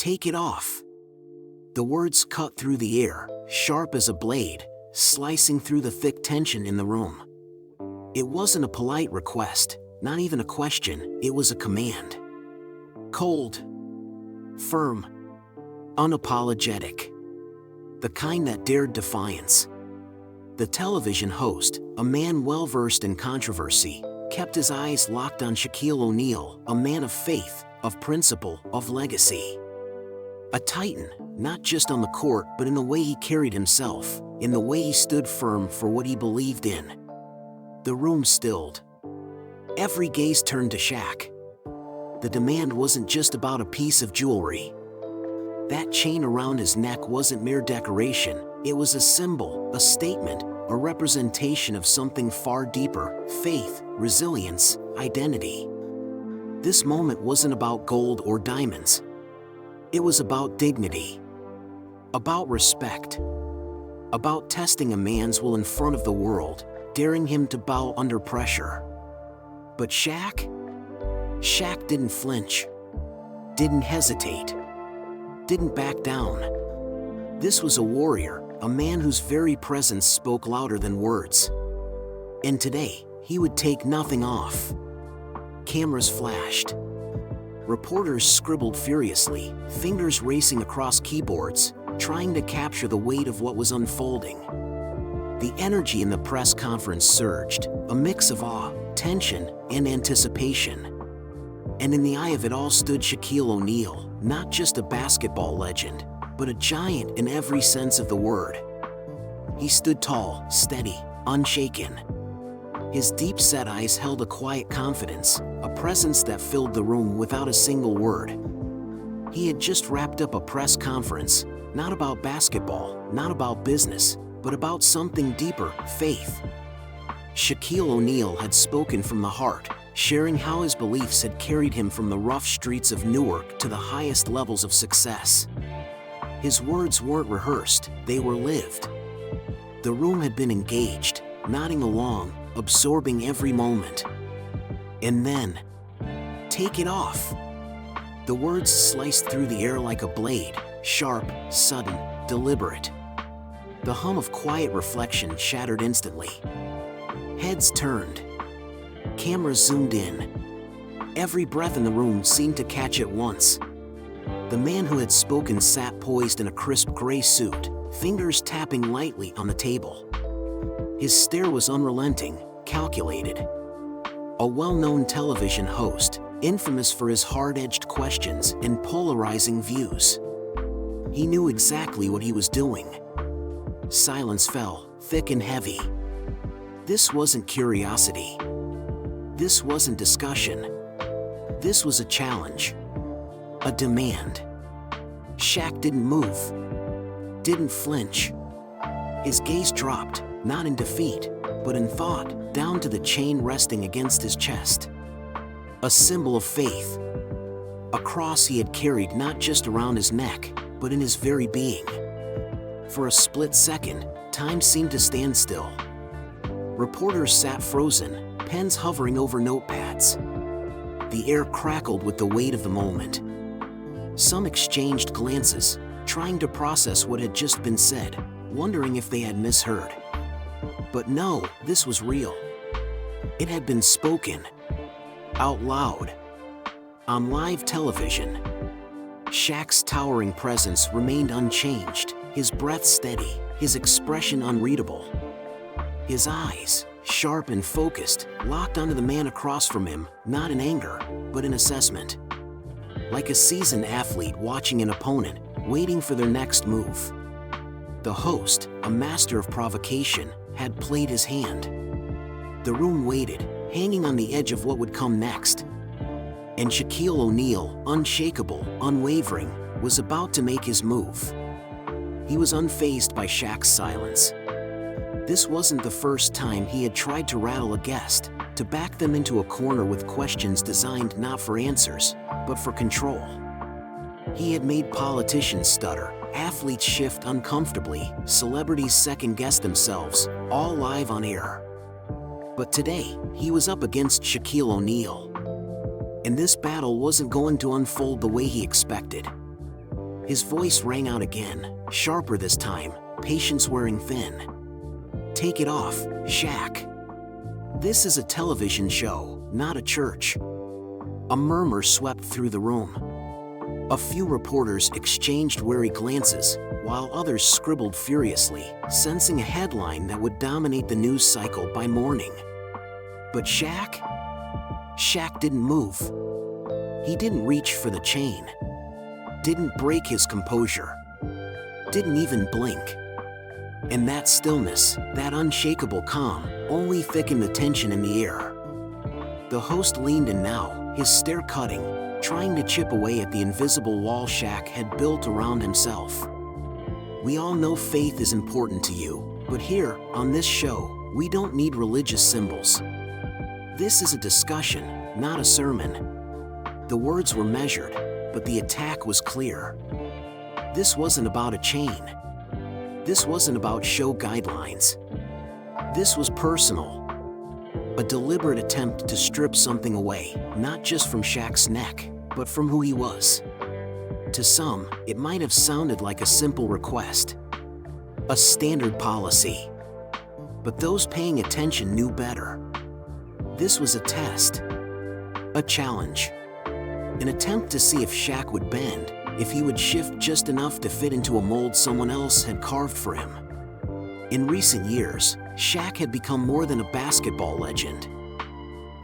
"Take it off." The words cut through the air, sharp as a blade, slicing through the thick tension in the room. It wasn't a polite request, not even a question, it was a command. Cold, firm, unapologetic. The kind that dared defiance. The television host, a man well-versed in controversy, kept his eyes locked on Shaquille O'Neal, a man of faith, of principle, of legacy. A titan, not just on the court but in the way he carried himself, in the way he stood firm for what he believed in. The room stilled. Every gaze turned to Shaq. The demand wasn't just about a piece of jewelry. That chain around his neck wasn't mere decoration, it was a symbol, a statement, a representation of something far deeper: faith, resilience, identity. This moment wasn't about gold or diamonds. It was about dignity, about respect, about testing a man's will in front of the world, daring him to bow under pressure. But Shaq didn't flinch, didn't hesitate, didn't back down. This was a warrior, a man whose very presence spoke louder than words. And today, he would take nothing off. Cameras flashed. Reporters scribbled furiously, fingers racing across keyboards, trying to capture the weight of what was unfolding. The energy in the press conference surged, a mix of awe, tension, and anticipation. And in the eye of it all stood Shaquille O'Neal, not just a basketball legend, but a giant in every sense of the word. He stood tall, steady, unshaken. His deep-set eyes held a quiet confidence, a presence that filled the room without a single word. He had just wrapped up a press conference, not about basketball, not about business, but about something deeper: faith. Shaquille O'Neal had spoken from the heart, sharing how his beliefs had carried him from the rough streets of Newark to the highest levels of success. His words weren't rehearsed, they were lived. The room had been engaged, nodding along, absorbing every moment. And then, "Take it off." The words sliced through the air like a blade, sharp, sudden, deliberate. The hum of quiet reflection shattered instantly. Heads turned. Cameras zoomed in. Every breath in the room seemed to catch at once. The man who had spoken sat poised in a crisp gray suit, fingers tapping lightly on the table. His stare was unrelenting, calculated. A well-known television host, infamous for his hard-edged questions and polarizing views. He knew exactly what he was doing. Silence fell, thick and heavy. This wasn't curiosity. This wasn't discussion. This was a challenge. A demand. Shaq didn't move. Didn't flinch. His gaze dropped, not in defeat, but in thought, down to the chain resting against his chest. A symbol of faith. A cross he had carried not just around his neck, but in his very being. For a split second, time seemed to stand still. Reporters sat frozen, pens hovering over notepads. The air crackled with the weight of the moment. Some exchanged glances, trying to process what had just been said, wondering if they had misheard. But no, this was real. It had been spoken. Out loud. On live television. Shaq's towering presence remained unchanged, his breath steady, his expression unreadable. His eyes, sharp and focused, locked onto the man across from him, not in anger, but in assessment. Like a seasoned athlete watching an opponent, waiting for their next move. The host, a master of provocation, had played his hand. The room waited, hanging on the edge of what would come next. And Shaquille O'Neal, unshakable, unwavering, was about to make his move. He was unfazed by Shaq's silence. This wasn't the first time he had tried to rattle a guest, to back them into a corner with questions designed not for answers, but for control. He had made politicians stutter, athletes shift uncomfortably, celebrities second-guess themselves, all live on air. But today, he was up against Shaquille O'Neal. And this battle wasn't going to unfold the way he expected. His voice rang out again, sharper this time, patience wearing thin. "Take it off, Shaq. This is a television show, not a church." A murmur swept through the room. A few reporters exchanged wary glances, while others scribbled furiously, sensing a headline that would dominate the news cycle by morning. But Shaq didn't move. He didn't reach for the chain. Didn't break his composure. Didn't even blink. And that stillness, that unshakable calm, only thickened the tension in the air. The host leaned in now, his stare cutting, trying to chip away at the invisible wall Shaq had built around himself. "We all know faith is important to you, but here, on this show, we don't need religious symbols. This is a discussion, not a sermon." The words were measured, but the attack was clear. This wasn't about a chain. This wasn't about show guidelines. This was personal. A deliberate attempt to strip something away, not just from Shaq's neck, but from who he was. To some, it might have sounded like a simple request, a standard policy. But those paying attention knew better. This was a test, a challenge, an attempt to see if Shaq would bend, if he would shift just enough to fit into a mold someone else had carved for him. In recent years, Shaq had become more than a basketball legend.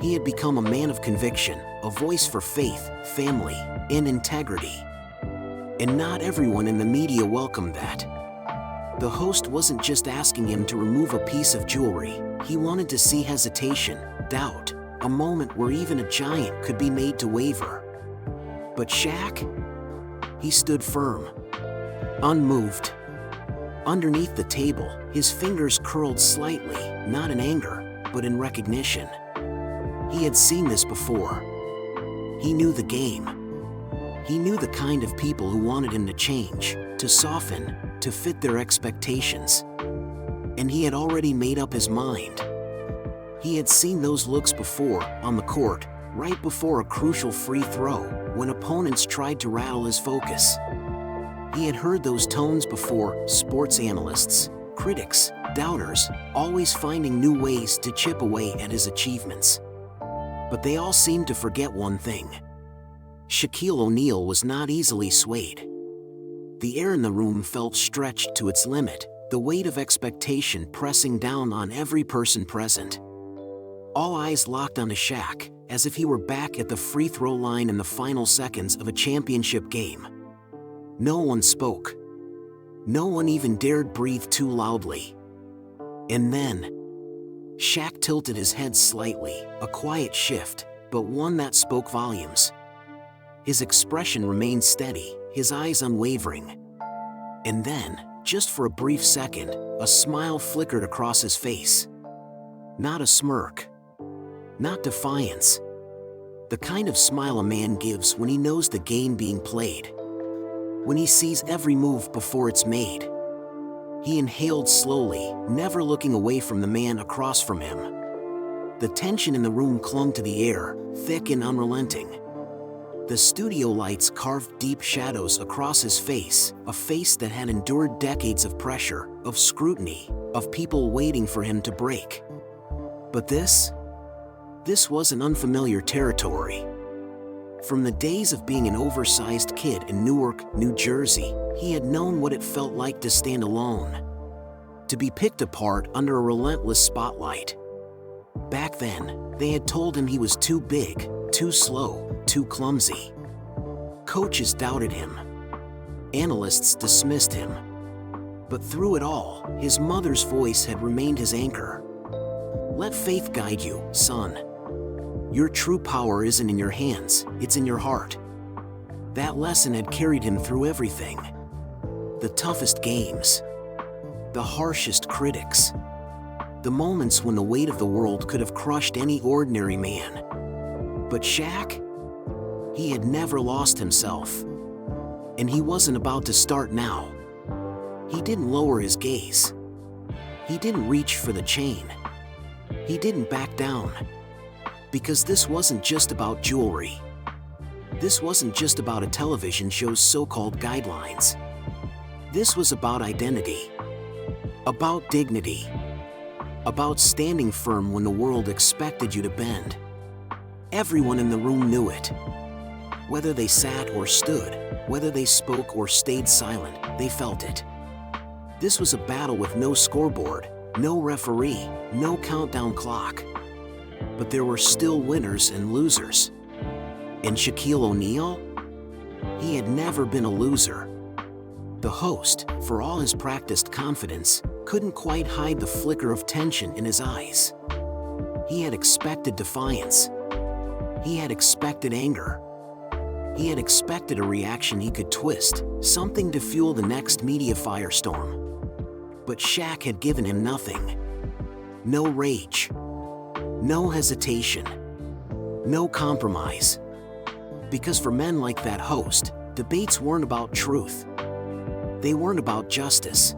He had become a man of conviction, a voice for faith, family, and integrity. And not everyone in the media welcomed that. The host wasn't just asking him to remove a piece of jewelry, he wanted to see hesitation, doubt, a moment where even a giant could be made to waver. But Shaq? He stood firm, unmoved. Underneath the table, his fingers curled slightly, not in anger, but in recognition. He had seen this before. He knew the game. He knew the kind of people who wanted him to change, to soften, to fit their expectations. And he had already made up his mind. He had seen those looks before, on the court, right before a crucial free throw, when opponents tried to rattle his focus. He had heard those tones before, sports analysts, critics, doubters, always finding new ways to chip away at his achievements. But they all seemed to forget one thing. Shaquille O'Neal was not easily swayed. The air in the room felt stretched to its limit, the weight of expectation pressing down on every person present. All eyes locked onto Shaq, as if he were back at the free throw line in the final seconds of a championship game. No one spoke. No one even dared breathe too loudly. And then, Shaq tilted his head slightly, a quiet shift, but one that spoke volumes. His expression remained steady, his eyes unwavering. And then, just for a brief second, a smile flickered across his face. Not a smirk. Not defiance. The kind of smile a man gives when he knows the game being played. When he sees every move before it's made. He inhaled slowly, never looking away from the man across from him. The tension in the room clung to the air, thick and unrelenting. The studio lights carved deep shadows across his face, a face that had endured decades of pressure, of scrutiny, of people waiting for him to break. But this wasn't unfamiliar territory. From the days of being an oversized kid in Newark, New Jersey, he had known what it felt like to stand alone. To be picked apart under a relentless spotlight. Back then, they had told him he was too big, too slow, too clumsy. Coaches doubted him. Analysts dismissed him. But through it all, his mother's voice had remained his anchor. "Let faith guide you, son. Your true power isn't in your hands, it's in your heart." That lesson had carried him through everything. The toughest games. The harshest critics. The moments when the weight of the world could have crushed any ordinary man. But Shaq? He had never lost himself. And he wasn't about to start now. He didn't lower his gaze. He didn't reach for the chain. He didn't back down. Because this wasn't just about jewelry. This wasn't just about a television show's so-called guidelines. This was about identity, about dignity, about standing firm when the world expected you to bend. Everyone in the room knew it. Whether they sat or stood, whether they spoke or stayed silent, they felt it. This was a battle with no scoreboard, no referee, no countdown clock. But there were still winners and losers. And Shaquille O'Neal? He had never been a loser. The host, for all his practiced confidence, couldn't quite hide the flicker of tension in his eyes. He had expected defiance. He had expected anger. He had expected a reaction he could twist, something to fuel the next media firestorm. But Shaq had given him nothing. No rage. No hesitation. No compromise. Because for men like that host, debates weren't about truth. They weren't about justice.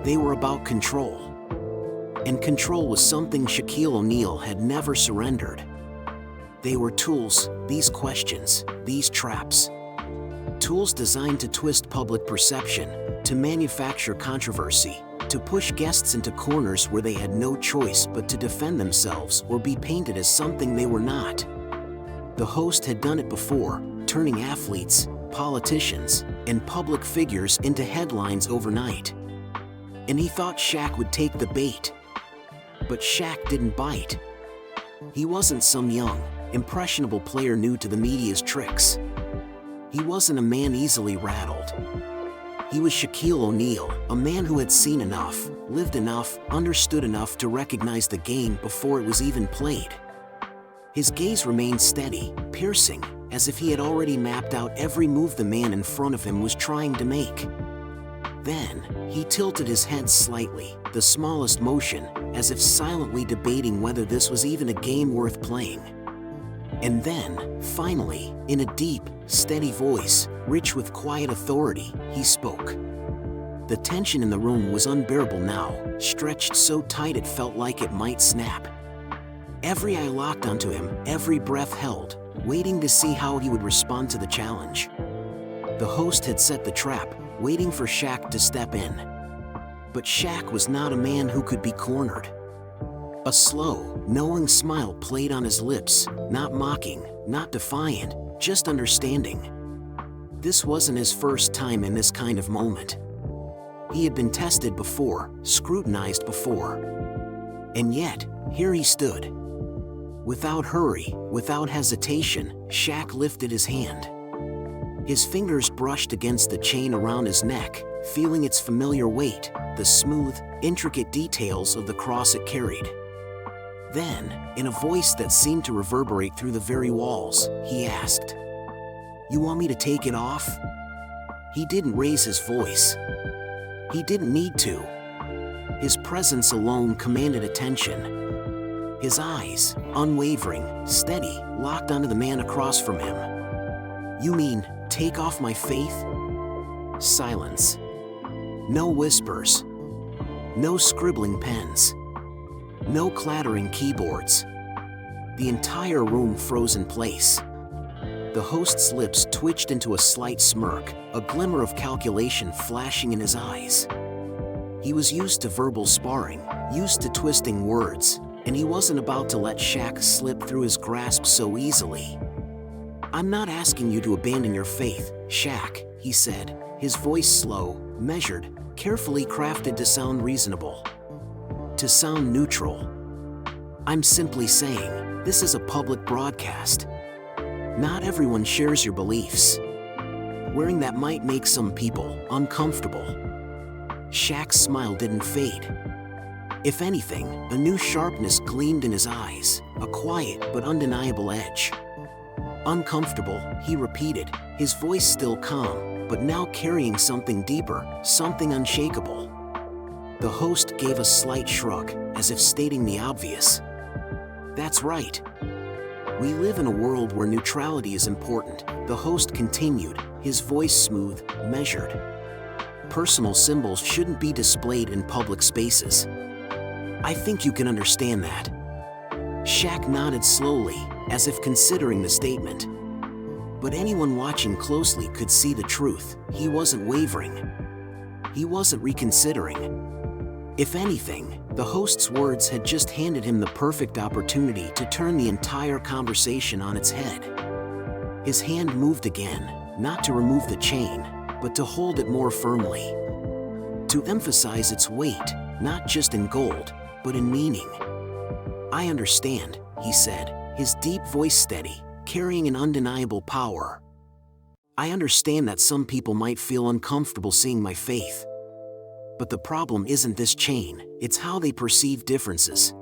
They were about control. And control was something Shaquille O'Neal had never surrendered. They were tools, these questions, these traps. Tools designed to twist public perception, to manufacture controversy, to push guests into corners where they had no choice but to defend themselves or be painted as something they were not. The host had done it before, turning athletes, politicians, and public figures into headlines overnight. And he thought Shaq would take the bait. But Shaq didn't bite. He wasn't some young, impressionable player new to the media's tricks. He wasn't a man easily rattled. He was Shaquille O'Neal, a man who had seen enough, lived enough, understood enough to recognize the game before it was even played. His gaze remained steady, piercing, as if he had already mapped out every move the man in front of him was trying to make. Then, he tilted his head slightly, the smallest motion, as if silently debating whether this was even a game worth playing. And then, finally, in a deep, steady voice, rich with quiet authority, he spoke. The tension in the room was unbearable now, stretched so tight it felt like it might snap. Every eye locked onto him, every breath held, waiting to see how he would respond to the challenge. The host had set the trap, waiting for Shaq to step in. But Shaq was not a man who could be cornered. A slow, knowing smile played on his lips, not mocking, not defiant, just understanding. This wasn't his first time in this kind of moment. He had been tested before, scrutinized before. And yet, here he stood. Without hurry, without hesitation, Shaq lifted his hand. His fingers brushed against the chain around his neck, feeling its familiar weight, the smooth, intricate details of the cross it carried. Then, in a voice that seemed to reverberate through the very walls, he asked, "You want me to take it off?" He didn't raise his voice. He didn't need to. His presence alone commanded attention. His eyes, unwavering, steady, locked onto the man across from him. "You mean, take off my faith?" Silence. No whispers. No scribbling pens. No clattering keyboards. The entire room froze in place. The host's lips twitched into a slight smirk, a glimmer of calculation flashing in his eyes. He was used to verbal sparring, used to twisting words, and he wasn't about to let Shaq slip through his grasp so easily. "I'm not asking you to abandon your faith, Shaq," he said, his voice slow, measured, carefully crafted to sound reasonable. To sound neutral. "I'm simply saying, this is a public broadcast. Not everyone shares your beliefs. Wearing that might make some people uncomfortable." Shaq's smile didn't fade. If anything, a new sharpness gleamed in his eyes, a quiet but undeniable edge. "Uncomfortable," he repeated, his voice still calm, but now carrying something deeper, something unshakable. The host gave a slight shrug, as if stating the obvious. "That's right. We live in a world where neutrality is important," the host continued, his voice smooth, measured. "Personal symbols shouldn't be displayed in public spaces. I think you can understand that." Shaq nodded slowly, as if considering the statement. But anyone watching closely could see the truth. He wasn't wavering. He wasn't reconsidering. If anything, the host's words had just handed him the perfect opportunity to turn the entire conversation on its head. His hand moved again, not to remove the chain, but to hold it more firmly. To emphasize its weight, not just in gold, but in meaning. "I understand," he said, his deep voice steady, carrying an undeniable power. "I understand that some people might feel uncomfortable seeing my faith. But the problem isn't this chain, it's how they perceive differences."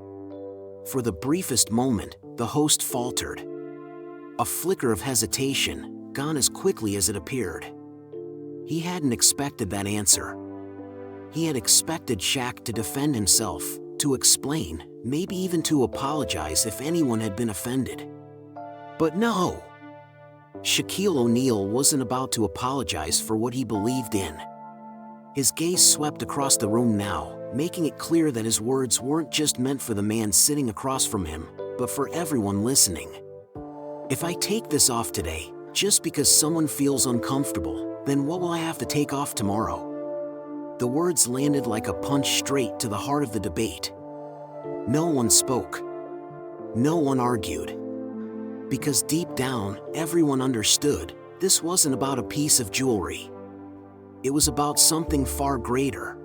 For the briefest moment, the host faltered. A flicker of hesitation, gone as quickly as it appeared. He hadn't expected that answer. He had expected Shaq to defend himself, to explain, maybe even to apologize if anyone had been offended. But no! Shaquille O'Neal wasn't about to apologize for what he believed in. His gaze swept across the room now, making it clear that his words weren't just meant for the man sitting across from him, but for everyone listening. "If I take this off today, just because someone feels uncomfortable, then what will I have to take off tomorrow?" The words landed like a punch straight to the heart of the debate. No one spoke. No one argued. Because deep down, everyone understood, this wasn't about a piece of jewelry. It was about something far greater.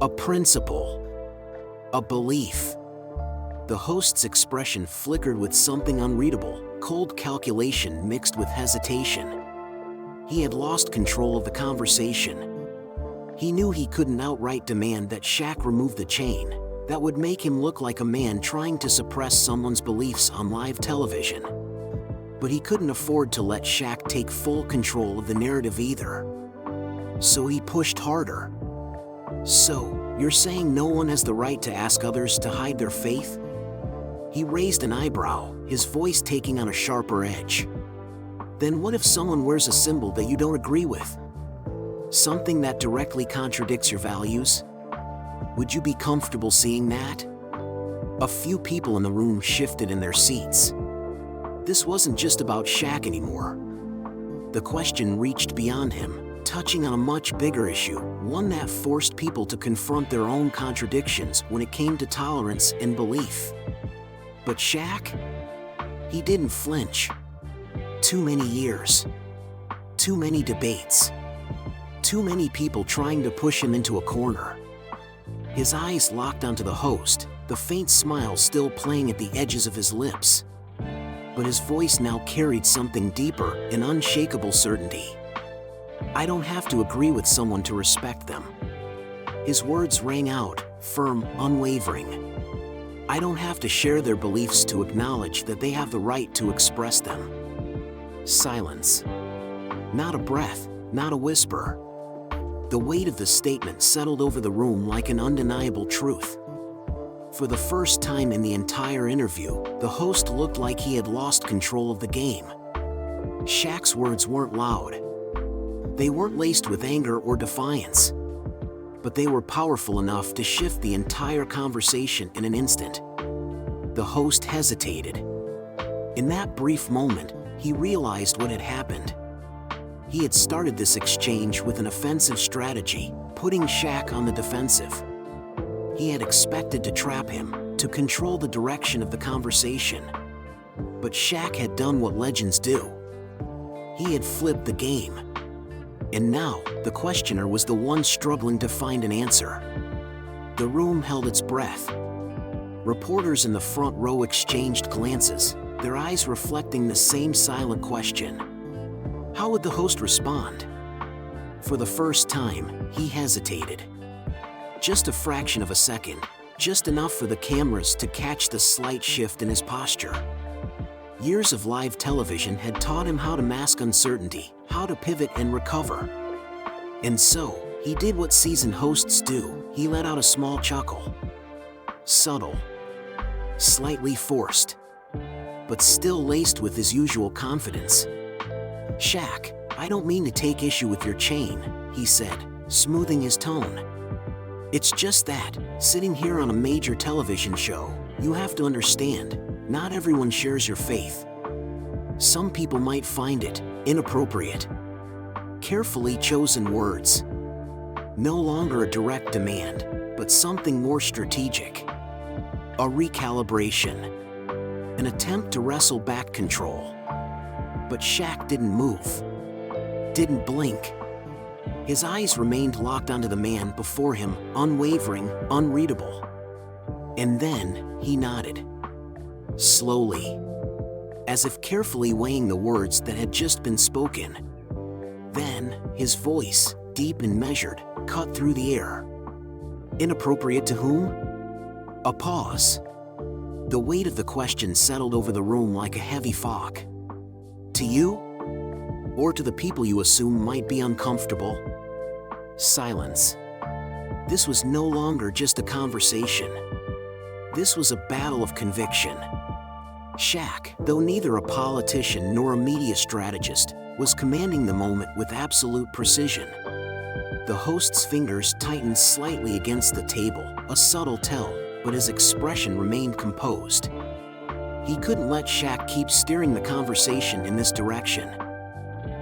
A principle. A belief. The host's expression flickered with something unreadable, cold calculation mixed with hesitation. He had lost control of the conversation. He knew he couldn't outright demand that Shaq remove the chain. That would make him look like a man trying to suppress someone's beliefs on live television. But he couldn't afford to let Shaq take full control of the narrative either. So he pushed harder. "So, you're saying no one has the right to ask others to hide their faith?" He raised an eyebrow, his voice taking on a sharper edge. "Then what if someone wears a symbol that you don't agree with? Something that directly contradicts your values? Would you be comfortable seeing that?" A few people in the room shifted in their seats. This wasn't just about Shaq anymore. The question reached beyond him, touching on a much bigger issue, one that forced people to confront their own contradictions when it came to tolerance and belief. But Shaq? He didn't flinch. Too many years. Too many debates. Too many people trying to push him into a corner. His eyes locked onto the host, the faint smile still playing at the edges of his lips. But his voice now carried something deeper, an unshakable certainty. "I don't have to agree with someone to respect them." His words rang out, firm, unwavering. "I don't have to share their beliefs to acknowledge that they have the right to express them." Silence. Not a breath, not a whisper. The weight of the statement settled over the room like an undeniable truth. For the first time in the entire interview, the host looked like he had lost control of the game. Shaq's words weren't loud. They weren't laced with anger or defiance. But they were powerful enough to shift the entire conversation in an instant. The host hesitated. In that brief moment, he realized what had happened. He had started this exchange with an offensive strategy, putting Shaq on the defensive. He had expected to trap him, to control the direction of the conversation. But Shaq had done what legends do. He had flipped the game. And now, the questioner was the one struggling to find an answer. The room held its breath. Reporters in the front row exchanged glances, their eyes reflecting the same silent question. How would the host respond? For the first time, he hesitated. Just a fraction of a second, just enough for the cameras to catch the slight shift in his posture. Years of live television had taught him how to mask uncertainty, how to pivot and recover. And so, he did what seasoned hosts do. He let out a small chuckle. Subtle. Slightly forced. But still laced with his usual confidence. "Shaq, I don't mean to take issue with your chain," he said, smoothing his tone. "It's just that, sitting here on a major television show, you have to understand, not everyone shares your faith. Some people might find it inappropriate. Carefully chosen words. No longer a direct demand, but something more strategic. A recalibration. An attempt to wrestle back control. But Shaq didn't move. Didn't blink. His eyes remained locked onto the man before him, unwavering, unreadable. And then, he nodded. Slowly. As if carefully weighing the words that had just been spoken. Then, his voice, deep and measured, cut through the air. Inappropriate to whom? A pause. The weight of the question settled over the room like a heavy fog. To you? Or to the people you assume might be uncomfortable? Silence. This was no longer just a conversation. This was a battle of conviction. Shaq, though neither a politician nor a media strategist, was commanding the moment with absolute precision. The host's fingers tightened slightly against the table, a subtle tell, but his expression remained composed. He couldn't let Shaq keep steering the conversation in this direction.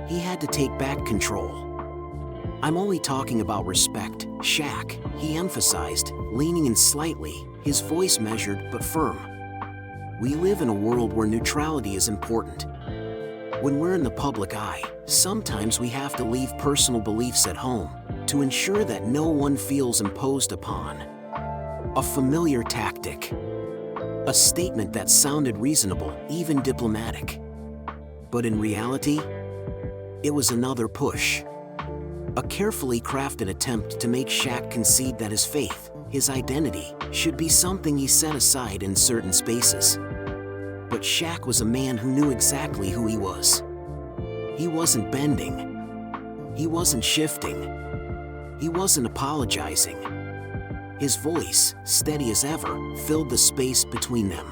He had to take back control. I'm only talking about respect, Shaq, he emphasized, leaning in slightly, his voice measured but firm. We live in a world where neutrality is important. When we're in the public eye, sometimes we have to leave personal beliefs at home to ensure that no one feels imposed upon. A familiar tactic. A statement that sounded reasonable, even diplomatic. But in reality, it was another push. A carefully crafted attempt to make Shaq concede that his faith, his identity, should be something he set aside in certain spaces. But Shaq was a man who knew exactly who he was. He wasn't bending. He wasn't shifting. He wasn't apologizing. His voice, steady as ever, filled the space between them.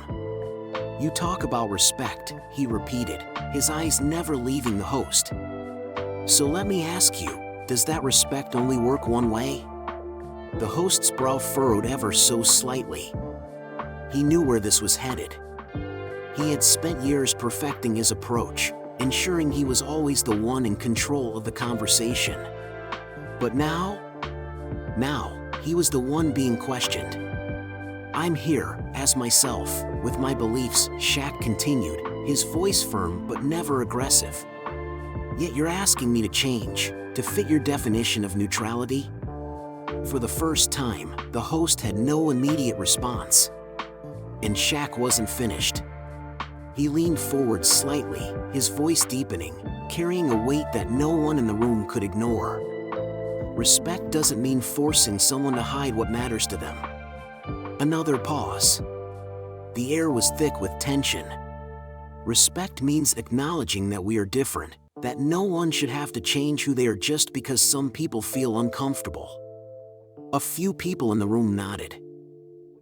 You talk about respect, he repeated, his eyes never leaving the host. So let me ask you, does that respect only work one way? The host's brow furrowed ever so slightly. He knew where this was headed. He had spent years perfecting his approach, ensuring he was always the one in control of the conversation. But now, he was the one being questioned. I'm here, as myself, with my beliefs, Shaq continued, his voice firm but never aggressive. Yet you're asking me to change, to fit your definition of neutrality? For the first time, the host had no immediate response. And Shaq wasn't finished. He leaned forward slightly, his voice deepening, carrying a weight that no one in the room could ignore. Respect doesn't mean forcing someone to hide what matters to them. Another pause. The air was thick with tension. Respect means acknowledging that we are different, that no one should have to change who they are just because some people feel uncomfortable. A few people in the room nodded.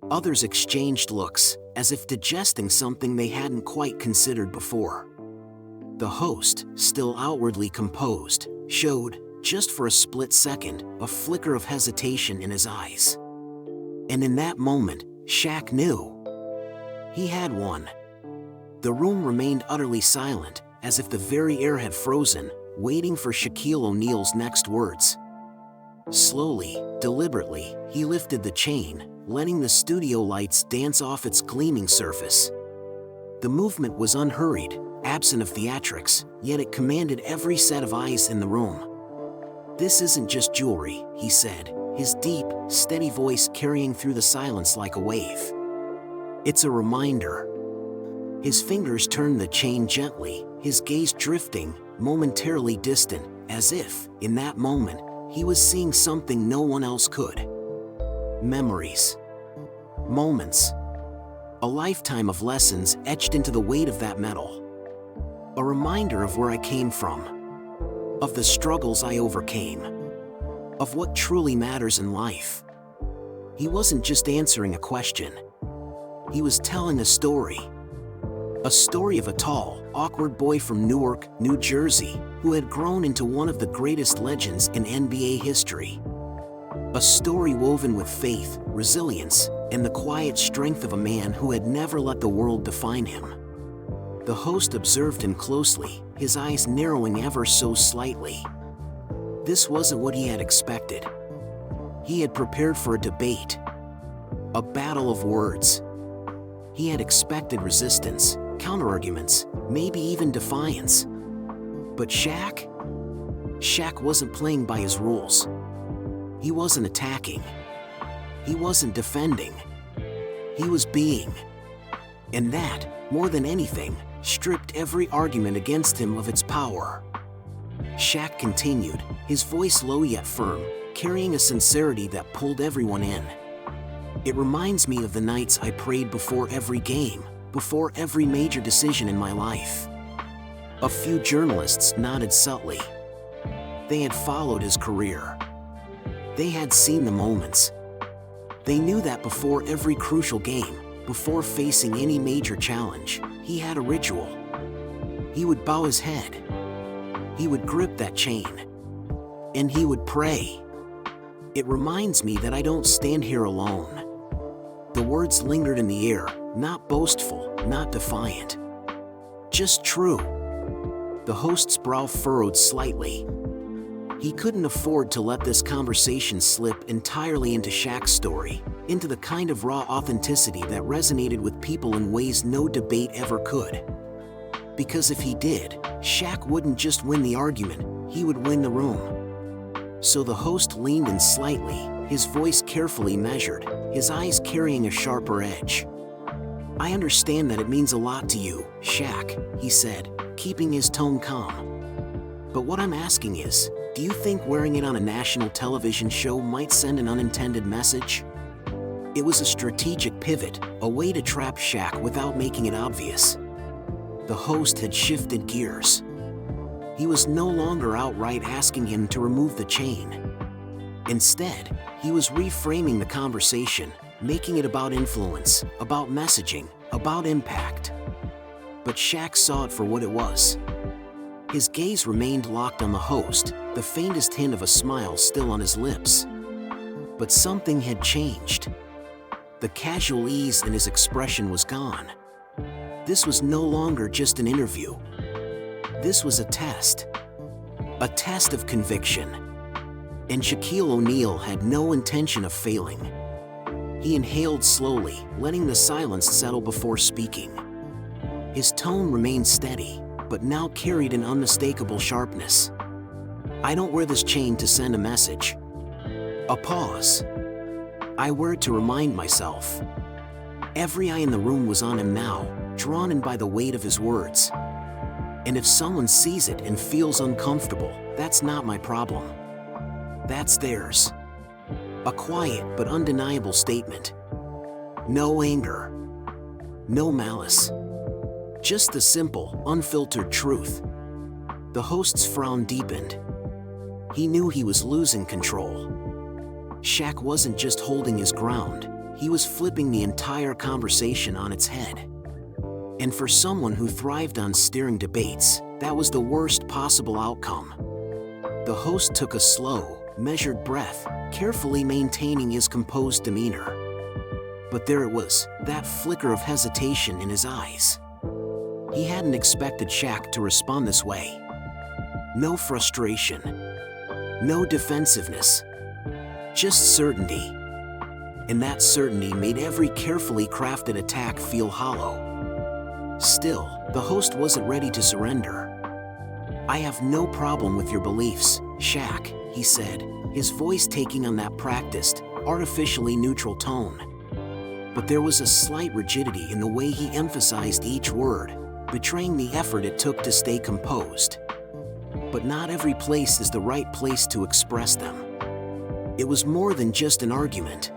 Others exchanged looks, as if digesting something they hadn't quite considered before. The host, still outwardly composed, showed, just for a split second, a flicker of hesitation in his eyes. And in that moment, Shaq knew. He had won. The room remained utterly silent, as if the very air had frozen, waiting for Shaquille O'Neal's next words. Slowly, deliberately, he lifted the chain, letting the studio lights dance off its gleaming surface. The movement was unhurried, absent of theatrics, yet it commanded every set of eyes in the room. This isn't just jewelry, he said, his deep, steady voice carrying through the silence like a wave. It's a reminder. His fingers turned the chain gently, his gaze drifting, momentarily distant, as if, in that moment, he was seeing something no one else could. Memories. Moments. A lifetime of lessons etched into the weight of that metal. A reminder of where I came from. Of the struggles I overcame. Of what truly matters in life. He wasn't just answering a question. He was telling a story. A story of a tall, awkward boy from Newark, New Jersey, who had grown into one of the greatest legends in NBA history. A story woven with faith, resilience, and the quiet strength of a man who had never let the world define him. The host observed him closely, his eyes narrowing ever so slightly. This wasn't what he had expected. He had prepared for a debate, a battle of words. He had expected resistance, counterarguments, maybe even defiance. But Shaq wasn't playing by his rules. He wasn't attacking. He wasn't defending. He was being. And that, more than anything, stripped every argument against him of its power. Shaq continued, his voice low yet firm, carrying a sincerity that pulled everyone in. It reminds me of the nights I prayed before every game, before every major decision in my life. A few journalists nodded subtly. They had followed his career. They had seen the moments. They knew that before every crucial game, before facing any major challenge, he had a ritual. He would bow his head. He would grip that chain. And he would pray. It reminds me that I don't stand here alone. The words lingered in the air, not boastful, not defiant. Just true. The host's brow furrowed slightly. He couldn't afford to let this conversation slip entirely into Shaq's story, into the kind of raw authenticity that resonated with people in ways no debate ever could. Because if he did, Shaq wouldn't just win the argument, he would win the room. So the host leaned in slightly, his voice carefully measured, his eyes carrying a sharper edge. "I understand that it means a lot to you, Shaq," he said, keeping his tone calm. "But what I'm asking is, do you think wearing it on a national television show might send an unintended message?" It was a strategic pivot, a way to trap Shaq without making it obvious. The host had shifted gears. He was no longer outright asking him to remove the chain. Instead, he was reframing the conversation, making it about influence, about messaging, about impact. But Shaq saw it for what it was. His gaze remained locked on the host, the faintest hint of a smile still on his lips. But something had changed. The casual ease in his expression was gone. This was no longer just an interview. This was a test of conviction. And Shaquille O'Neal had no intention of failing. He inhaled slowly, letting the silence settle before speaking. His tone remained steady, but now carried an unmistakable sharpness. "I don't wear this chain to send a message." A pause. "I wear it to remind myself." Every eye in the room was on him now, drawn in by the weight of his words. "And if someone sees it and feels uncomfortable, that's not my problem. That's theirs." A quiet but undeniable statement. No anger. No malice. Just the simple, unfiltered truth. The host's frown deepened. He knew he was losing control. Shaq wasn't just holding his ground, he was flipping the entire conversation on its head. And for someone who thrived on steering debates, that was the worst possible outcome. The host took a slow, measured breath, carefully maintaining his composed demeanor. But there it was, that flicker of hesitation in his eyes. He hadn't expected Shaq to respond this way. No frustration. No defensiveness. Just certainty. And that certainty made every carefully crafted attack feel hollow. Still, the host wasn't ready to surrender. "I have no problem with your beliefs, Shaq," he said, his voice taking on that practiced, artificially neutral tone. But there was a slight rigidity in the way he emphasized each word, betraying the effort it took to stay composed. But not every place is the right place to express them. It was more than just an argument.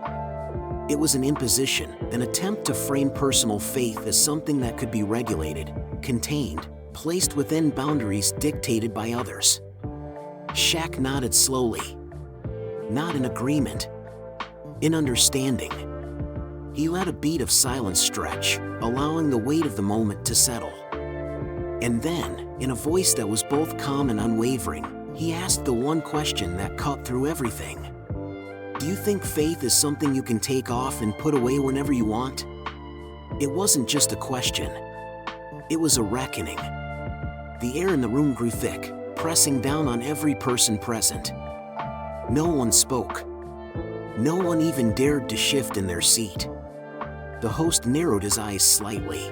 It was an imposition, an attempt to frame personal faith as something that could be regulated, contained, placed within boundaries dictated by others. Shaq nodded slowly. Not in agreement. In understanding. He let a beat of silence stretch, allowing the weight of the moment to settle. And then, in a voice that was both calm and unwavering, he asked the one question that cut through everything. "Do you think faith is something you can take off and put away whenever you want?" It wasn't just a question. It was a reckoning. The air in the room grew thick, pressing down on every person present. No one spoke. No one even dared to shift in their seat. The host narrowed his eyes slightly.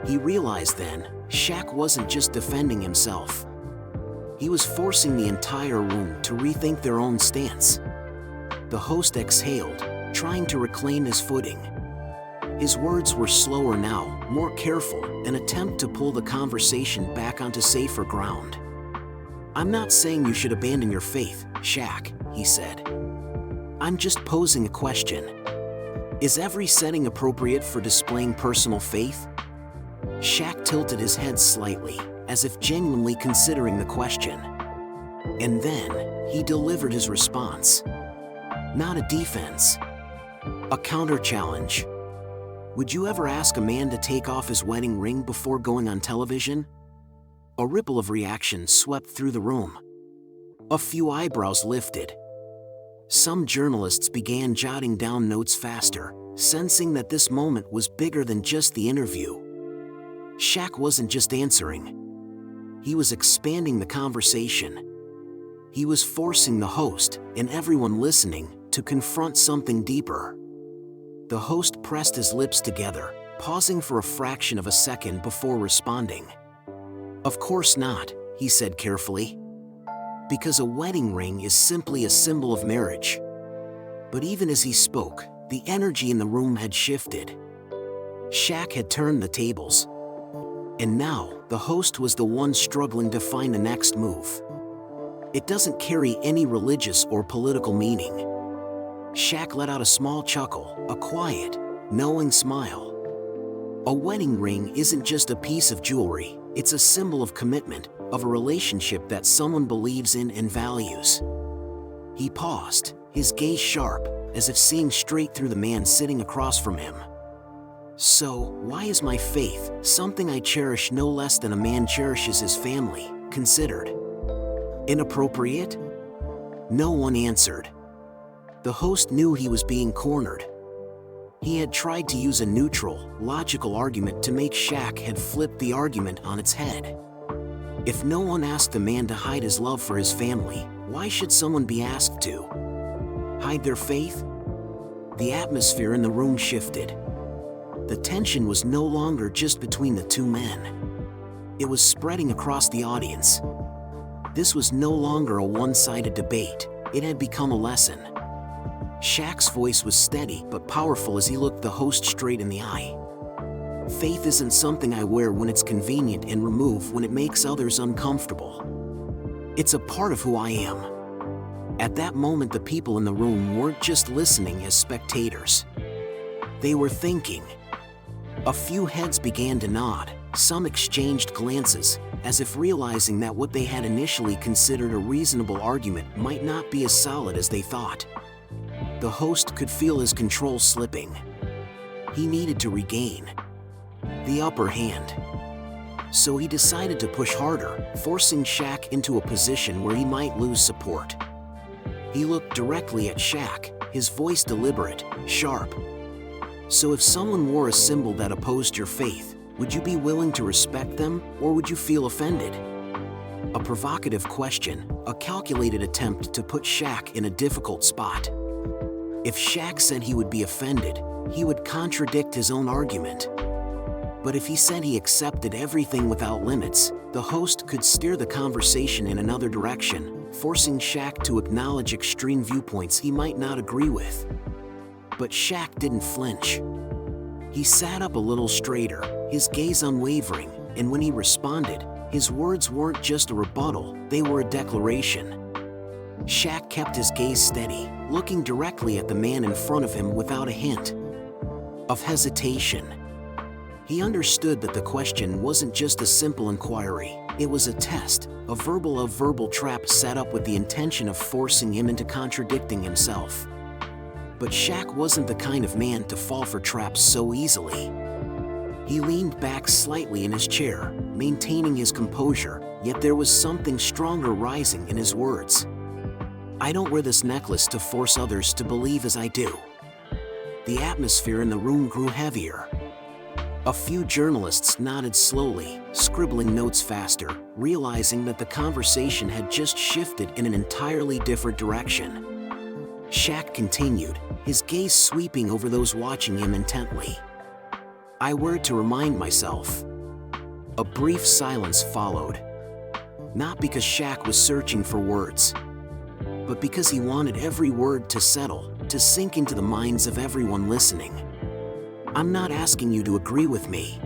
He realized then, Shaq wasn't just defending himself. He was forcing the entire room to rethink their own stance. The host exhaled, trying to reclaim his footing. His words were slower now, more careful, an attempt to pull the conversation back onto safer ground. "I'm not saying you should abandon your faith, Shaq," he said. "I'm just posing a question. Is every setting appropriate for displaying personal faith?" Shaq tilted his head slightly, as if genuinely considering the question. And then, he delivered his response. Not a defense. A counter-challenge. "Would you ever ask a man to take off his wedding ring before going on television?" A ripple of reaction swept through the room. A few eyebrows lifted. Some journalists began jotting down notes faster, sensing that this moment was bigger than just the interview. Shaq wasn't just answering. He was expanding the conversation. He was forcing the host, and everyone listening, to confront something deeper. The host pressed his lips together, pausing for a fraction of a second before responding. "Of course not," he said carefully. "Because a wedding ring is simply a symbol of marriage." But even as he spoke, the energy in the room had shifted. Shaq had turned the tables. And now, the host was the one struggling to find the next move. "It doesn't carry any religious or political meaning." Shaq let out a small chuckle, a quiet, knowing smile. "A wedding ring isn't just a piece of jewelry, it's a symbol of commitment, of a relationship that someone believes in and values." He paused, his gaze sharp, as if seeing straight through the man sitting across from him. "So, why is my faith, something I cherish no less than a man cherishes his family, considered inappropriate?" No one answered. The host knew he was being cornered. He had tried to use a neutral, logical argument to make Shaq had flipped the argument on its head. If no one asked a man to hide his love for his family, why should someone be asked to hide their faith? The atmosphere in the room shifted. The tension was no longer just between the two men. It was spreading across the audience. This was no longer a one-sided debate, it had become a lesson. Shaq's voice was steady but powerful as he looked the host straight in the eye. "Faith isn't something I wear when it's convenient and remove when it makes others uncomfortable. It's a part of who I am." At that moment, the people in the room weren't just listening as spectators. They were thinking. A few heads began to nod, some exchanged glances, as if realizing that what they had initially considered a reasonable argument might not be as solid as they thought. The host could feel his control slipping. He needed to regain the upper hand. So he decided to push harder, forcing Shaq into a position where he might lose support. He looked directly at Shaq, his voice deliberate, sharp. "So if someone wore a symbol that opposed your faith, would you be willing to respect them, or would you feel offended?" A provocative question, a calculated attempt to put Shaq in a difficult spot. If Shaq said he would be offended, he would contradict his own argument. But if he said he accepted everything without limits, the host could steer the conversation in another direction, forcing Shaq to acknowledge extreme viewpoints he might not agree with. But Shaq didn't flinch. He sat up a little straighter, his gaze unwavering, and when he responded, his words weren't just a rebuttal, they were a declaration. Shaq kept his gaze steady, looking directly at the man in front of him without a hint of hesitation. He understood that the question wasn't just a simple inquiry, it was a test, a verbal trap set up with the intention of forcing him into contradicting himself. But Shaq wasn't the kind of man to fall for traps so easily. He leaned back slightly in his chair, maintaining his composure, yet there was something stronger rising in his words. "I don't wear this necklace to force others to believe as I do." The atmosphere in the room grew heavier. A few journalists nodded slowly, scribbling notes faster, realizing that the conversation had just shifted in an entirely different direction. Shaq continued, his gaze sweeping over those watching him intently. "I were to remind myself." A brief silence followed. Not because Shaq was searching for words, but because he wanted every word to settle, to sink into the minds of everyone listening. "I'm not asking you to agree with me."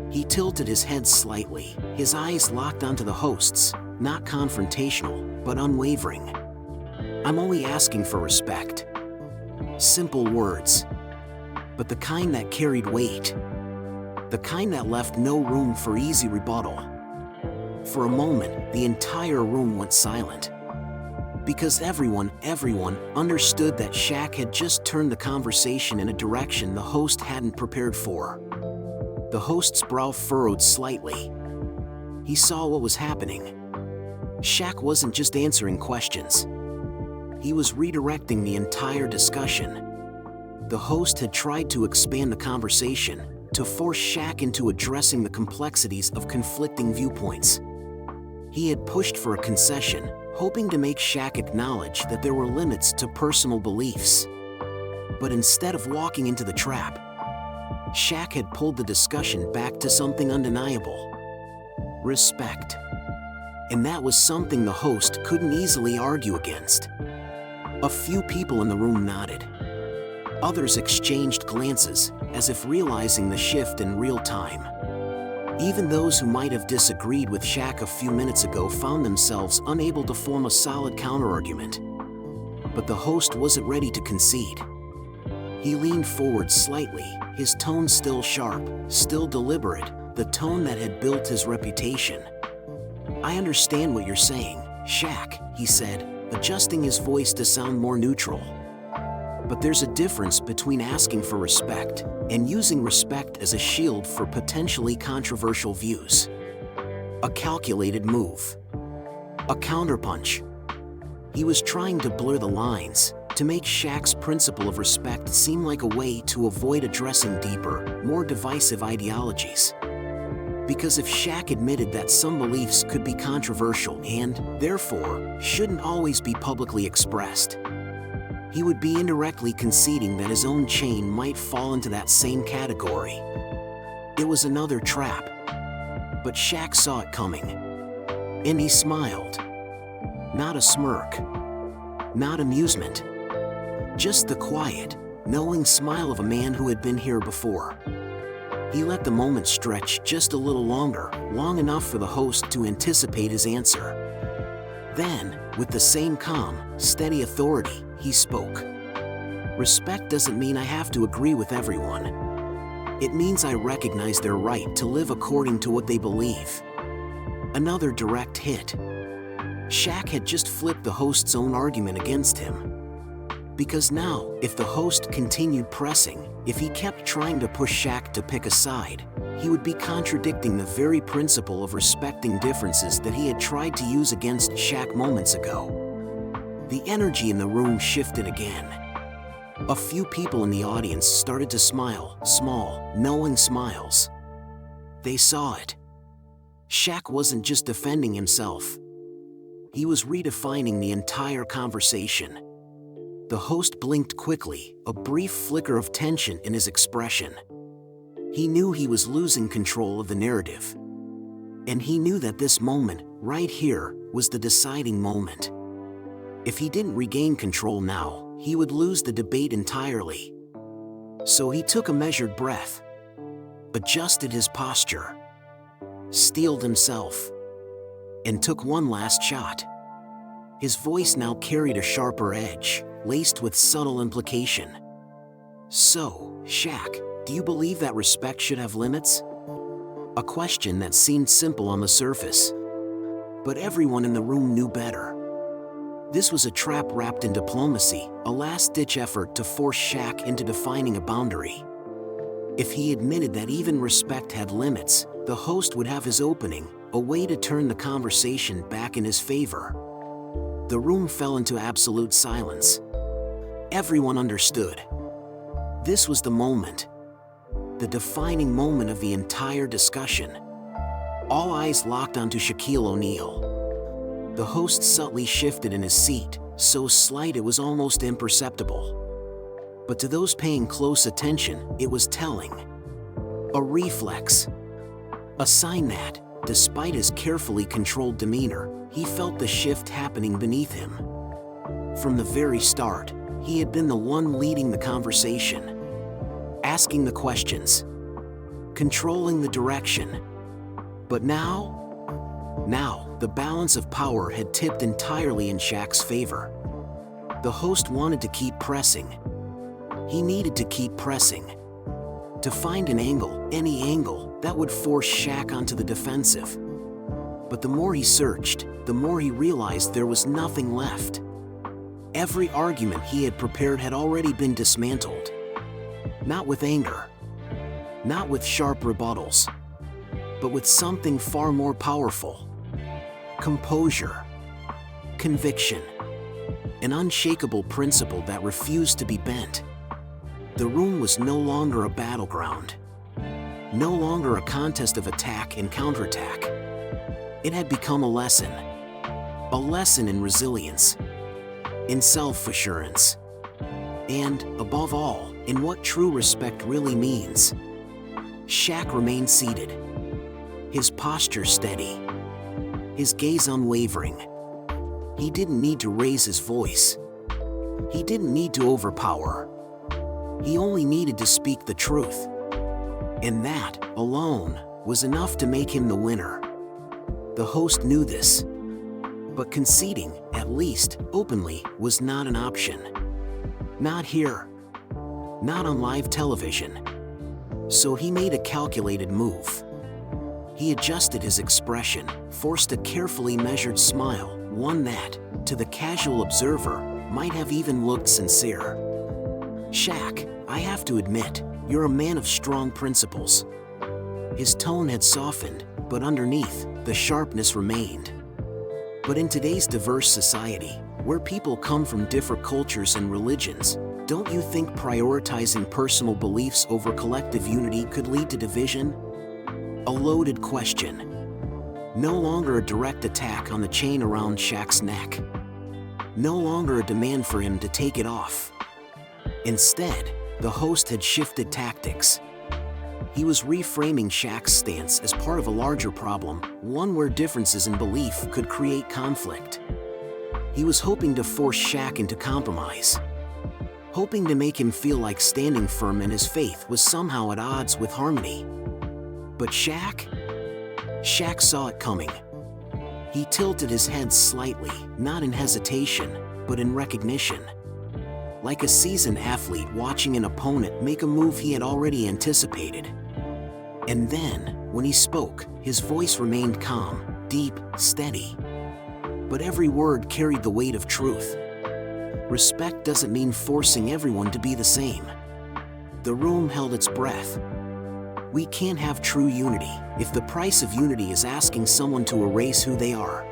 He tilted his head slightly, his eyes locked onto the hosts, not confrontational, but unwavering. "I'm only asking for respect." Simple words, but the kind that carried weight. The kind that left no room for easy rebuttal. For a moment, the entire room went silent. Because everyone understood that Shaq had just turned the conversation in a direction the host hadn't prepared for. The host's brow furrowed slightly. He saw what was happening. Shaq wasn't just answering questions. He was redirecting the entire discussion. The host had tried to expand the conversation, to force Shaq into addressing the complexities of conflicting viewpoints. He had pushed for a concession, hoping to make Shaq acknowledge that there were limits to personal beliefs. But instead of walking into the trap, Shaq had pulled the discussion back to something undeniable: respect. And that was something the host couldn't easily argue against. A few people in the room nodded. Others exchanged glances, as if realizing the shift in real time. Even those who might have disagreed with Shaq a few minutes ago found themselves unable to form a solid counterargument. But the host wasn't ready to concede. He leaned forward slightly, his tone still sharp, still deliberate, the tone that had built his reputation. "I understand what you're saying, Shaq," he said, adjusting his voice to sound more neutral. "But there's a difference between asking for respect and using respect as a shield for potentially controversial views. A calculated move. A counterpunch." He was trying to blur the lines, to make Shaq's principle of respect seem like a way to avoid addressing deeper, more divisive ideologies. Because if Shaq admitted that some beliefs could be controversial and, therefore, shouldn't always be publicly expressed, he would be indirectly conceding that his own chain might fall into that same category. It was another trap. But Shaq saw it coming. And he smiled. Not a smirk. Not amusement. Just the quiet, knowing smile of a man who had been here before. He let the moment stretch just a little longer, long enough for the host to anticipate his answer. Then, with the same calm, steady authority, he spoke. "Respect doesn't mean I have to agree with everyone. It means I recognize their right to live according to what they believe." Another direct hit. Shaq had just flipped the host's own argument against him. Because now, if the host continued pressing, if he kept trying to push Shaq to pick a side, he would be contradicting the very principle of respecting differences that he had tried to use against Shaq moments ago. The energy in the room shifted again. A few people in the audience started to smile, small, knowing smiles. They saw it. Shaq wasn't just defending himself. He was redefining the entire conversation. The host blinked quickly, a brief flicker of tension in his expression. He knew he was losing control of the narrative. And he knew that this moment, right here, was the deciding moment. If he didn't regain control now, he would lose the debate entirely. So he took a measured breath, adjusted his posture, steeled himself, and took one last shot. His voice now carried a sharper edge, laced with subtle implication. "So, Shaq, do you believe that respect should have limits?" A question that seemed simple on the surface. But everyone in the room knew better. This was a trap wrapped in diplomacy, a last-ditch effort to force Shaq into defining a boundary. If he admitted that even respect had limits, the host would have his opening, a way to turn the conversation back in his favor. The room fell into absolute silence. Everyone understood. This was the moment. the defining moment of the entire discussion. All eyes locked onto Shaquille O'Neal. The host subtly shifted in his seat, so slight it was almost imperceptible. But to those paying close attention, it was telling. A reflex. A sign that, despite his carefully controlled demeanor, he felt the shift happening beneath him. From the very start, he had been the one leading the conversation, asking the questions, controlling the direction. But now, the balance of power had tipped entirely in Shaq's favor. The host wanted to keep pressing. He needed to keep pressing. To find an angle, any angle, that would force Shaq onto the defensive. But the more he searched, the more he realized there was nothing left. Every argument he had prepared had already been dismantled. Not with anger, not with sharp rebuttals, but with something far more powerful. Composure, conviction, an unshakable principle that refused to be bent. The room was no longer a battleground, no longer a contest of attack and counterattack. It had become a lesson in resilience, in self-assurance, and, above all, in what true respect really means. Shaq remained seated, his posture steady, his gaze unwavering. He didn't need to raise his voice. He didn't need to overpower. He only needed to speak the truth. And that, alone, was enough to make him the winner. The host knew this. But conceding, at least openly, was not an option. Not here. Not on live television. So he made a calculated move. He adjusted his expression, forced a carefully measured smile, one that, to the casual observer, might have even looked sincere. Shaq, I have to admit, you're a man of strong principles. His tone had softened, but underneath, the sharpness remained. But in today's diverse society, where people come from different cultures and religions, don't you think prioritizing personal beliefs over collective unity could lead to division? A loaded question. No longer a direct attack on the chain around Shaq's neck. No longer a demand for him to take it off. Instead, the host had shifted tactics. He was reframing Shaq's stance as part of a larger problem, one where differences in belief could create conflict. He was hoping to force Shaq into compromise, hoping to make him feel like standing firm in his faith was somehow at odds with harmony. But Shaq saw it coming. He tilted his head slightly, not in hesitation, but in recognition. Like a seasoned athlete watching an opponent make a move he had already anticipated. And then, when he spoke, his voice remained calm, deep, steady. But every word carried the weight of truth. Respect doesn't mean forcing everyone to be the same. The room held its breath. We can't have true unity if the price of unity is asking someone to erase who they are.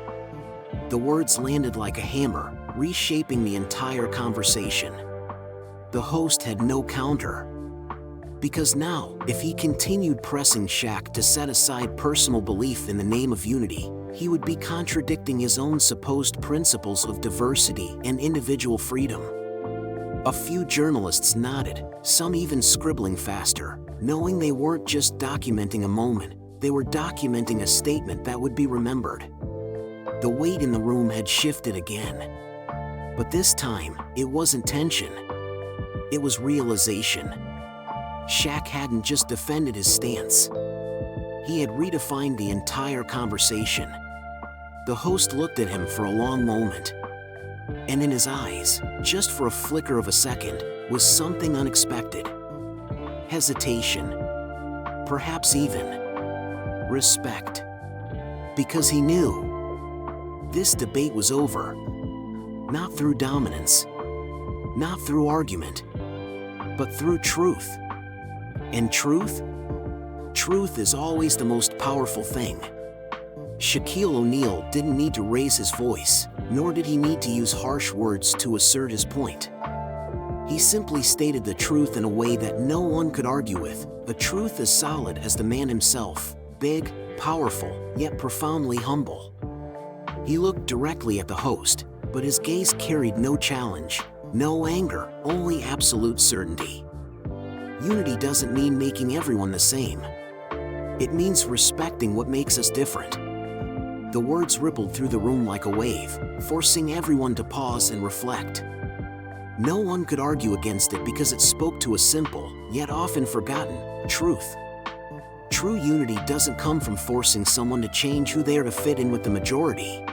The words landed like a hammer, reshaping the entire conversation. The host had no counter. Because now, if he continued pressing Shaq to set aside personal belief in the name of unity, he would be contradicting his own supposed principles of diversity and individual freedom. A few journalists nodded, some even scribbling faster, knowing they weren't just documenting a moment, they were documenting a statement that would be remembered. The weight in the room had shifted again. But this time, it wasn't tension. It was realization. Shaq hadn't just defended his stance. He had redefined the entire conversation. The host looked at him for a long moment. And in his eyes, just for a flicker of a second, was something unexpected. Hesitation. Perhaps even respect. Because he knew this debate was over. Not through dominance, not through argument, but through truth. And truth is always the most powerful thing. Shaquille O'Neal didn't need to raise his voice, nor did he need to use harsh words to assert his point. He simply stated the truth in a way that no one could argue with, a truth as solid as the man himself, big, powerful, yet profoundly humble. He looked directly at the host, but his gaze carried no challenge, no anger, only absolute certainty. Unity doesn't mean making everyone the same. It means respecting what makes us different. The words rippled through the room like a wave, forcing everyone to pause and reflect. No one could argue against it because it spoke to a simple, yet often forgotten, truth. True unity doesn't come from forcing someone to change who they are to fit in with the majority.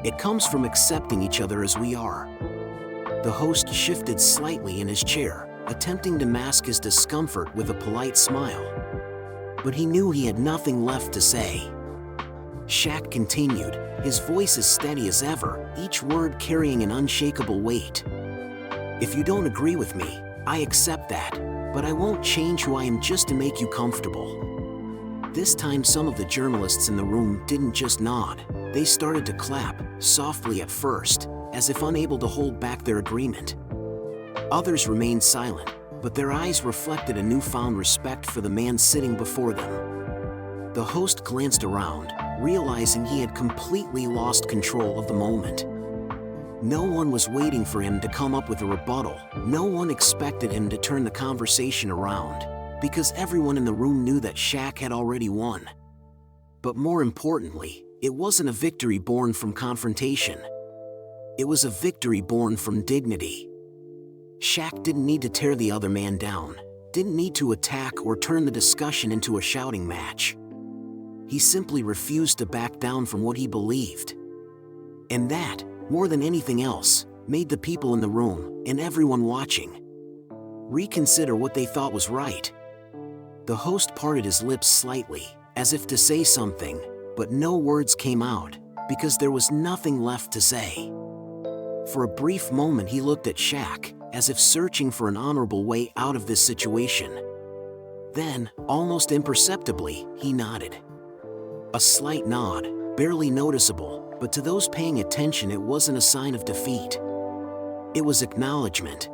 It comes from accepting each other as we are. The host shifted slightly in his chair, attempting to mask his discomfort with a polite smile. But he knew he had nothing left to say. Shaq continued, his voice as steady as ever, each word carrying an unshakable weight. If you don't agree with me, I accept that, but I won't change who I am just to make you comfortable. This time some of the journalists in the room didn't just nod, they started to clap, softly at first, as if unable to hold back their agreement. Others remained silent, but their eyes reflected a newfound respect for the man sitting before them. The host glanced around, realizing he had completely lost control of the moment. No one was waiting for him to come up with a rebuttal. No one expected him to turn the conversation around, because everyone in the room knew that Shaq had already won. But more importantly, it wasn't a victory born from confrontation. It was a victory born from dignity. Shaq didn't need to tear the other man down, didn't need to attack or turn the discussion into a shouting match. He simply refused to back down from what he believed. And that, more than anything else, made the people in the room, and everyone watching, reconsider what they thought was right. The host parted his lips slightly, as if to say something, but no words came out, because there was nothing left to say. For a brief moment he looked at Shaq, as if searching for an honorable way out of this situation. Then, almost imperceptibly, he nodded. A slight nod, barely noticeable, but to those paying attention it wasn't a sign of defeat. It was acknowledgement.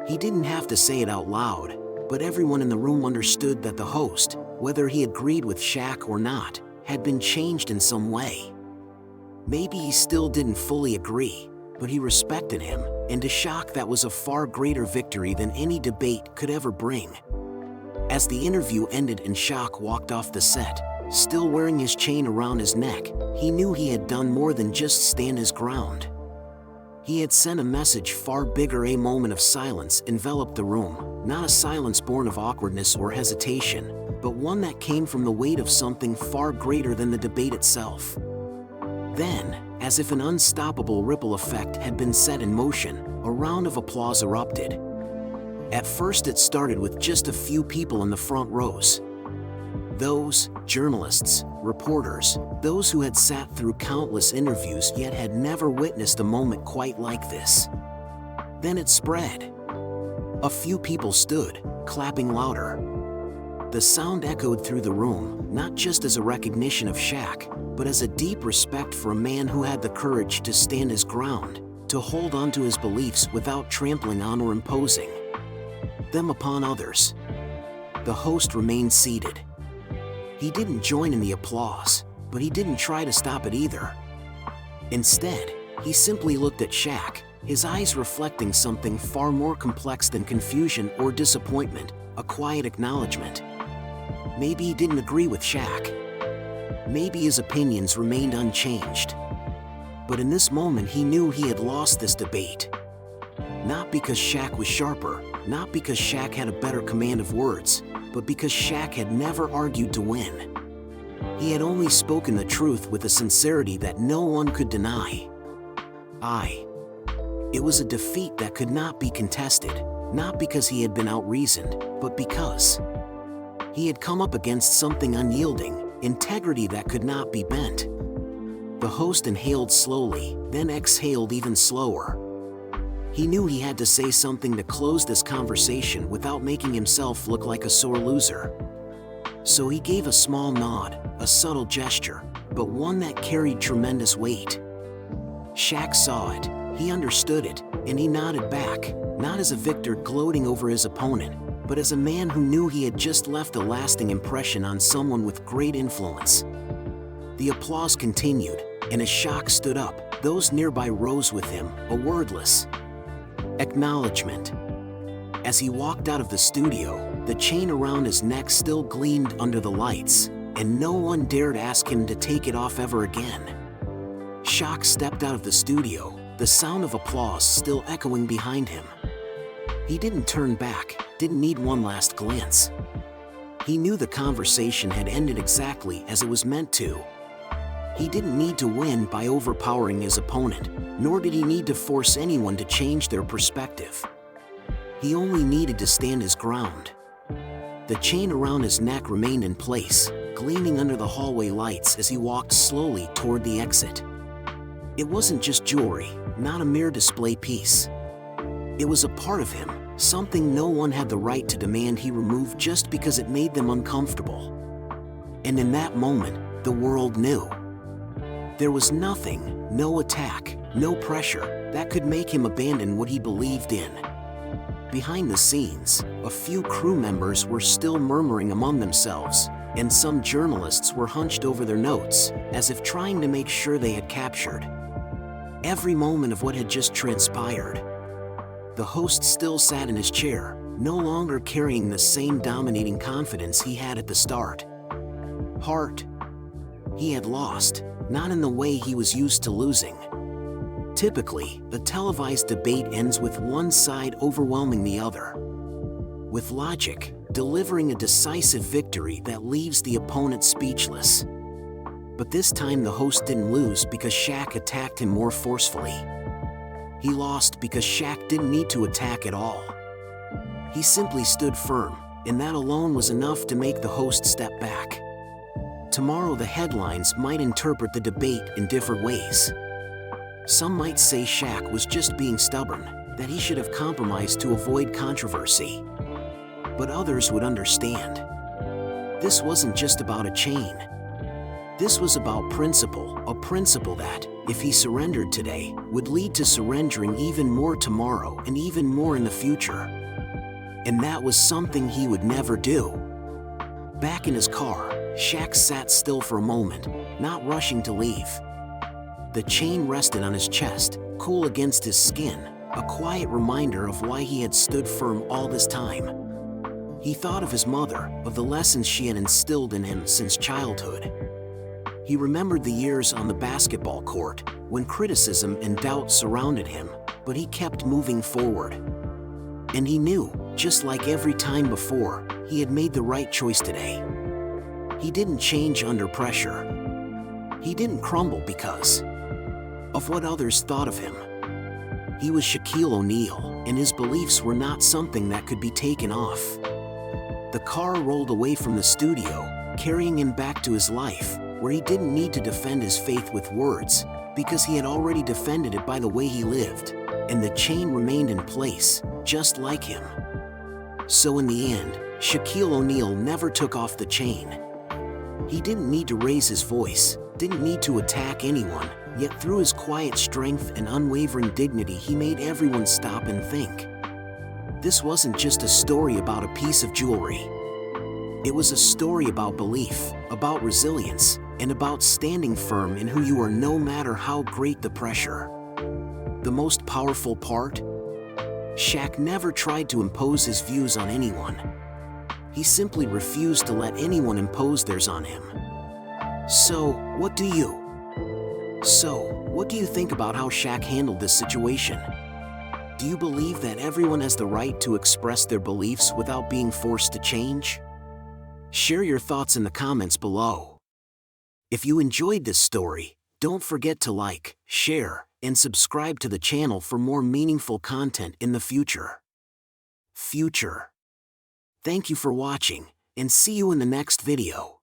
He didn't have to say it out loud, but everyone in the room understood that the host, whether he agreed with Shaq or not, had been changed in some way. Maybe he still didn't fully agree, but he respected him, and to Shaq that was a far greater victory than any debate could ever bring. As the interview ended and Shaq walked off the set, still wearing his chain around his neck, he knew he had done more than just stand his ground. He had sent a message far bigger. A moment of silence enveloped the room, not a silence born of awkwardness or hesitation, but one that came from the weight of something far greater than the debate itself. Then, as if an unstoppable ripple effect had been set in motion, a round of applause erupted. At first it started with just a few people in the front rows. Those, journalists, reporters, those who had sat through countless interviews yet had never witnessed a moment quite like this. Then it spread. A few people stood, clapping louder. The sound echoed through the room, not just as a recognition of Shaq, but as a deep respect for a man who had the courage to stand his ground, to hold on to his beliefs without trampling on or imposing them upon others. The host remained seated. He didn't join in the applause, but he didn't try to stop it either. Instead, he simply looked at Shaq, his eyes reflecting something far more complex than confusion or disappointment, a quiet acknowledgement. Maybe he didn't agree with Shaq. Maybe his opinions remained unchanged. But in this moment he knew he had lost this debate. Not because Shaq was sharper, not because Shaq had a better command of words, but because Shaq had never argued to win. He had only spoken the truth with a sincerity that no one could deny. It was a defeat that could not be contested, not because he had been outreasoned, but because he had come up against something unyielding, integrity that could not be bent. The host inhaled slowly, then exhaled even slower. He knew he had to say something to close this conversation without making himself look like a sore loser. So he gave a small nod, a subtle gesture, but one that carried tremendous weight. Shaq saw it, he understood it, and he nodded back, not as a victor gloating over his opponent, but as a man who knew he had just left a lasting impression on someone with great influence. The applause continued, and as Shaq stood up, those nearby rose with him, a wordless acknowledgement. As he walked out of the studio, the chain around his neck still gleamed under the lights, and no one dared ask him to take it off ever again. Shaq stepped out of the studio, the sound of applause still echoing behind him. He didn't turn back, didn't need one last glance. He knew the conversation had ended exactly as it was meant to. He didn't need to win by overpowering his opponent, nor did he need to force anyone to change their perspective. He only needed to stand his ground. The chain around his neck remained in place, gleaming under the hallway lights as he walked slowly toward the exit. It wasn't just jewelry, not a mere display piece. It was a part of him, something no one had the right to demand he remove just because it made them uncomfortable. And in that moment, the world knew. There was nothing, no attack, no pressure, that could make him abandon what he believed in. Behind the scenes, a few crew members were still murmuring among themselves, and some journalists were hunched over their notes, as if trying to make sure they had captured every moment of what had just transpired. The host still sat in his chair, no longer carrying the same dominating confidence he had at the start. Heart. He had lost, not in the way he was used to losing. Typically, a televised debate ends with one side overwhelming the other, with logic, delivering a decisive victory that leaves the opponent speechless. But this time the host didn't lose because Shaq attacked him more forcefully. He lost because Shaq didn't need to attack at all. He simply stood firm, and that alone was enough to make the host step back. Tomorrow the headlines might interpret the debate in different ways. Some might say Shaq was just being stubborn, that he should have compromised to avoid controversy. But others would understand. This wasn't just about a chain. This was about principle, a principle that, if he surrendered today, would lead to surrendering even more tomorrow and even more in the future. And that was something he would never do. Back in his car, Shaq sat still for a moment, not rushing to leave. The chain rested on his chest, cool against his skin, a quiet reminder of why he had stood firm all this time. He thought of his mother, of the lessons she had instilled in him since childhood. He remembered the years on the basketball court, when criticism and doubt surrounded him, but he kept moving forward. And he knew, just like every time before, he had made the right choice today. He didn't change under pressure. He didn't crumble because of what others thought of him. He was Shaquille O'Neal, and his beliefs were not something that could be taken off. The car rolled away from the studio, carrying him back to his life, where he didn't need to defend his faith with words, because he had already defended it by the way he lived, and the chain remained in place, just like him. So in the end, Shaquille O'Neal never took off the chain. He didn't need to raise his voice, didn't need to attack anyone, yet through his quiet strength and unwavering dignity he made everyone stop and think. This wasn't just a story about a piece of jewelry. It was a story about belief, about resilience, and about standing firm in who you are no matter how great the pressure. The most powerful part? Shaq never tried to impose his views on anyone. He simply refused to let anyone impose theirs on him. So, what do you think about how Shaq handled this situation? Do you believe that everyone has the right to express their beliefs without being forced to change? Share your thoughts in the comments below. If you enjoyed this story, don't forget to like, share, and subscribe to the channel for more meaningful content in the future. Thank you for watching, and see you in the next video.